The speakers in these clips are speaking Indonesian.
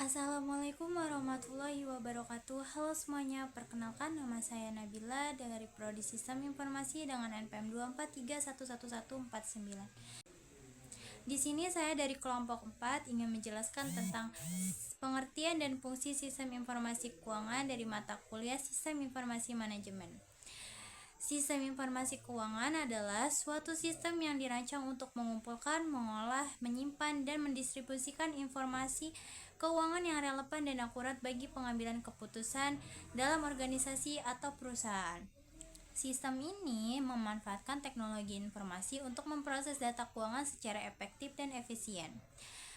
Assalamualaikum warahmatullahi wabarakatuh. Halo semuanya, perkenalkan nama saya Nabila dari Prodi Sistem Informasi dengan NPM 243111149. Di sini saya dari kelompok 4 ingin menjelaskan tentang pengertian dan fungsi sistem informasi keuangan dari mata kuliah Sistem Informasi Manajemen. Sistem informasi keuangan adalah suatu sistem yang dirancang untuk mengumpulkan, mengolah, menyimpan, dan mendistribusikan informasi keuangan yang relevan dan akurat bagi pengambilan keputusan dalam organisasi atau perusahaan. Sistem ini memanfaatkan teknologi informasi untuk memproses data keuangan secara efektif dan efisien.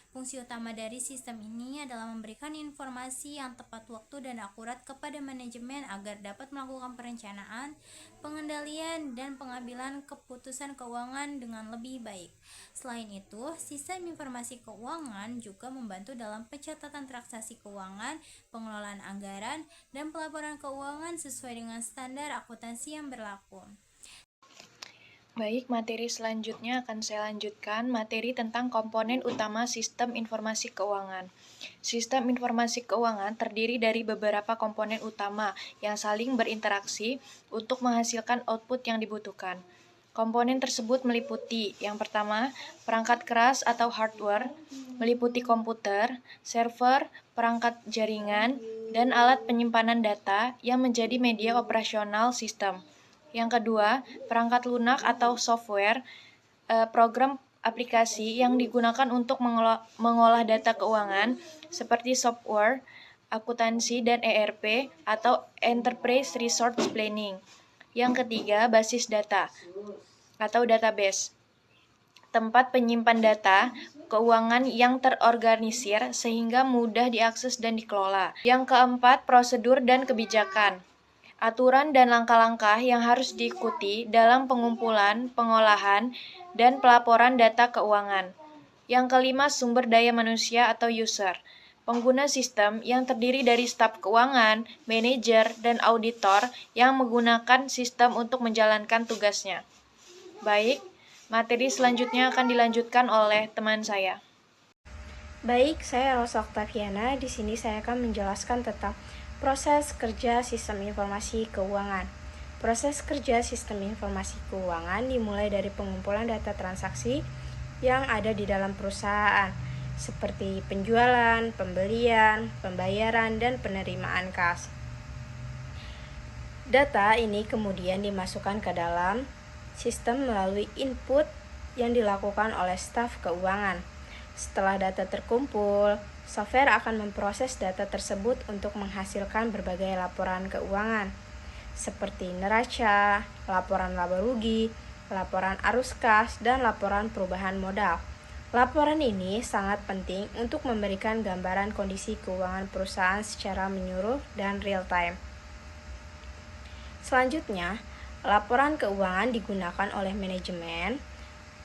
Fungsi utama dari sistem ini adalah memberikan informasi yang tepat waktu dan akurat kepada manajemen agar dapat melakukan perencanaan, pengendalian, dan pengambilan keputusan keuangan dengan lebih baik. Selain itu, sistem informasi keuangan juga membantu dalam pencatatan transaksi keuangan, pengelolaan anggaran, dan pelaporan keuangan sesuai dengan standar akuntansi yang berlaku. Baik, materi selanjutnya akan saya lanjutkan materi tentang komponen utama sistem informasi keuangan. Sistem informasi keuangan terdiri dari beberapa komponen utama yang saling berinteraksi untuk menghasilkan output yang dibutuhkan. Komponen tersebut meliputi, yang pertama, perangkat keras atau hardware, meliputi komputer, server, perangkat jaringan, dan alat penyimpanan data yang menjadi media operasional sistem. Yang kedua, perangkat lunak atau software, program aplikasi yang digunakan untuk mengolah data keuangan seperti software, akuntansi, dan ERP atau Enterprise Resource Planning. Yang ketiga, basis data atau database, tempat penyimpan data keuangan yang terorganisir sehingga mudah diakses dan dikelola. Yang keempat, prosedur dan kebijakan, aturan dan langkah-langkah yang harus diikuti dalam pengumpulan, pengolahan, dan pelaporan data keuangan. Yang kelima, sumber daya manusia atau user, pengguna sistem yang terdiri dari staf keuangan, manajer, dan auditor yang menggunakan sistem untuk menjalankan tugasnya. Baik, materi selanjutnya akan dilanjutkan oleh teman saya. Baik, saya Rosa Oktaviana. Di sini saya akan menjelaskan tentang proses kerja sistem informasi keuangan. Proses kerja sistem informasi keuangan dimulai dari pengumpulan data transaksi yang ada di dalam perusahaan, seperti penjualan, pembelian, pembayaran, dan penerimaan kas. Data ini kemudian dimasukkan ke dalam sistem melalui input yang dilakukan oleh staf keuangan. Setelah data terkumpul, software akan memproses data tersebut untuk menghasilkan berbagai laporan keuangan, seperti neraca, laporan laba rugi, laporan arus kas, dan laporan perubahan modal. Laporan ini sangat penting untuk memberikan gambaran kondisi keuangan perusahaan secara menyeluruh dan real-time. Selanjutnya, laporan keuangan digunakan oleh manajemen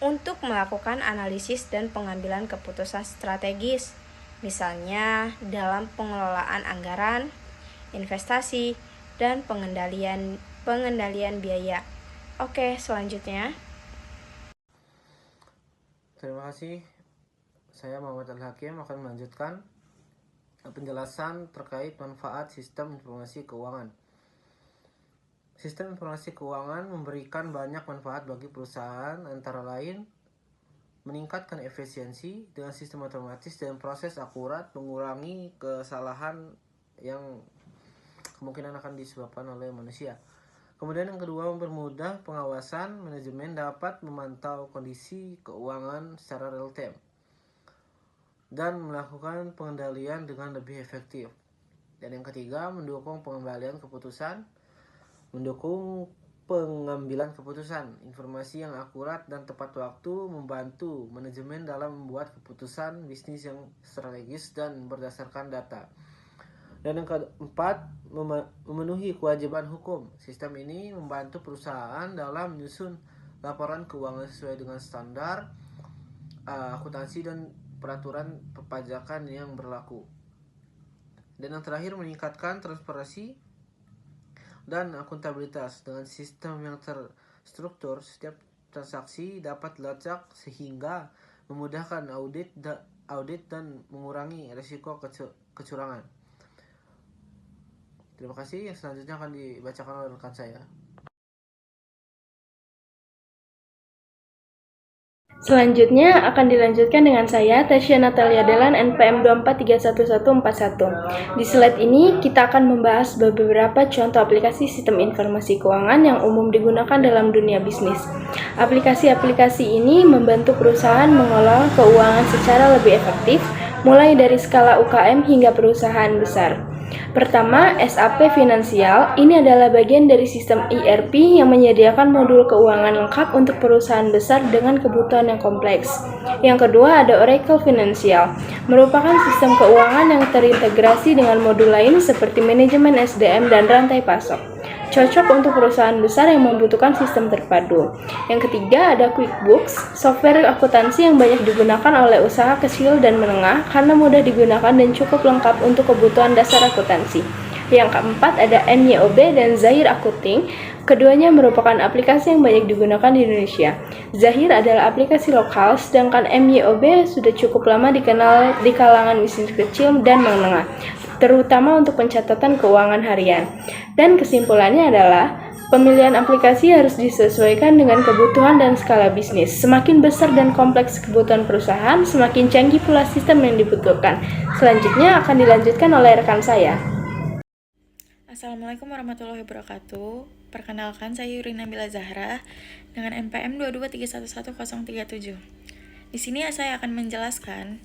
untuk melakukan analisis dan pengambilan keputusan strategis, misalnya dalam pengelolaan anggaran, investasi, dan pengendalian biaya. Oke, selanjutnya. Terima kasih. Saya Muhammad Al-Hakim akan melanjutkan penjelasan terkait manfaat sistem informasi keuangan. Sistem informasi keuangan memberikan banyak manfaat bagi perusahaan, antara lain meningkatkan efisiensi dengan sistem otomatis dan proses akurat, mengurangi kesalahan yang kemungkinan akan disebabkan oleh manusia. Kemudian yang kedua, mempermudah pengawasan. Manajemen dapat memantau kondisi keuangan secara real time dan melakukan pengendalian dengan lebih efektif. Dan yang ketiga, mendukung pengambilan keputusan. Informasi yang akurat dan tepat waktu membantu manajemen dalam membuat keputusan bisnis yang strategis dan berdasarkan data. Dan yang keempat, memenuhi kewajiban hukum. Sistem ini membantu perusahaan dalam menyusun laporan keuangan sesuai dengan standar akuntansi dan peraturan perpajakan yang berlaku. Dan yang terakhir, meningkatkan transparansi dan akuntabilitas. Dengan sistem yang terstruktur, setiap transaksi dapat dilacak sehingga memudahkan audit audit dan mengurangi risiko kecurangan. Terima kasih. Yang selanjutnya akan dibacakan oleh rekan saya. Selanjutnya akan dilanjutkan dengan saya, Tasya Natalia Delan, NPM 24311141. Di slide ini kita akan membahas beberapa contoh aplikasi sistem informasi keuangan yang umum digunakan dalam dunia bisnis. Aplikasi-aplikasi ini membantu perusahaan mengelola keuangan secara lebih efektif, mulai dari skala UKM hingga perusahaan besar. Pertama, SAP Finansial. Ini adalah bagian dari sistem ERP yang menyediakan modul keuangan lengkap untuk perusahaan besar dengan kebutuhan yang kompleks. Yang kedua, ada Oracle Financial, merupakan sistem keuangan yang terintegrasi dengan modul lain seperti manajemen SDM dan rantai pasok. Cocok untuk perusahaan besar yang membutuhkan sistem terpadu. Yang ketiga, ada QuickBooks, software akuntansi yang banyak digunakan oleh usaha kecil dan menengah karena mudah digunakan dan cukup lengkap untuk kebutuhan dasar akuntansi. Yang keempat, ada NYOB dan Zahir Accounting. Keduanya merupakan aplikasi yang banyak digunakan di Indonesia. Zahir adalah aplikasi lokal, sedangkan NYOB sudah cukup lama dikenal di kalangan bisnis kecil dan menengah, terutama untuk pencatatan keuangan harian. Dan kesimpulannya adalah, pemilihan aplikasi harus disesuaikan dengan kebutuhan dan skala bisnis. Semakin besar dan kompleks kebutuhan perusahaan, semakin canggih pula sistem yang dibutuhkan. Selanjutnya akan dilanjutkan oleh rekan saya. Assalamualaikum warahmatullahi wabarakatuh. Perkenalkan, saya Yuri Nabila Zahra dengan NPM 223111037. Di sini saya akan menjelaskan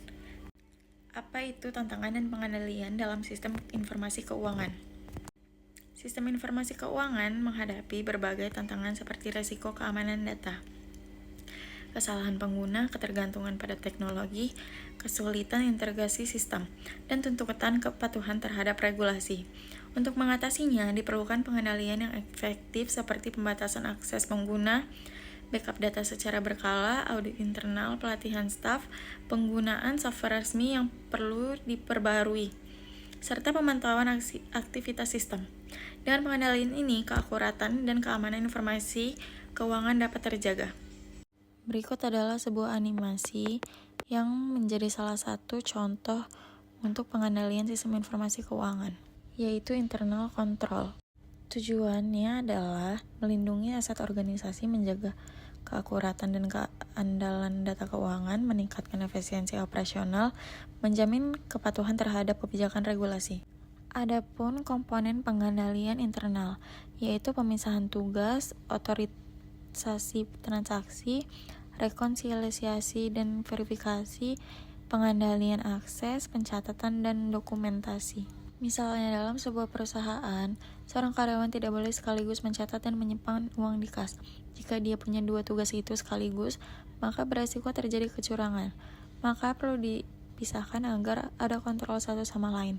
apa itu tantangan dan pengendalian dalam sistem informasi keuangan. Sistem informasi keuangan menghadapi berbagai tantangan seperti risiko keamanan data, kesalahan pengguna, ketergantungan pada teknologi, kesulitan integrasi sistem, dan tuntutan kepatuhan terhadap regulasi. Untuk mengatasinya, diperlukan pengendalian yang efektif seperti pembatasan akses pengguna, backup data secara berkala, audit internal, pelatihan staf, penggunaan software resmi yang perlu diperbarui, serta pemantauan aktivitas sistem. Dengan pengendalian ini, keakuratan dan keamanan informasi keuangan dapat terjaga. Berikut adalah sebuah animasi yang menjadi salah satu contoh untuk pengendalian sistem informasi keuangan, yaitu internal control. Tujuannya adalah melindungi aset organisasi, menjaga keakuratan dan keandalan data keuangan, meningkatkan efisiensi operasional, menjamin kepatuhan terhadap kebijakan regulasi. Adapun komponen pengendalian internal, yaitu pemisahan tugas, otorisasi transaksi, rekonsiliasi dan verifikasi, pengendalian akses, pencatatan, dan dokumentasi. Misalnya, dalam sebuah perusahaan, seorang karyawan tidak boleh sekaligus mencatat dan menyimpan uang di kas. Jika dia punya dua tugas itu sekaligus, maka beresiko terjadi kecurangan. Maka perlu dipisahkan agar ada kontrol satu sama lain.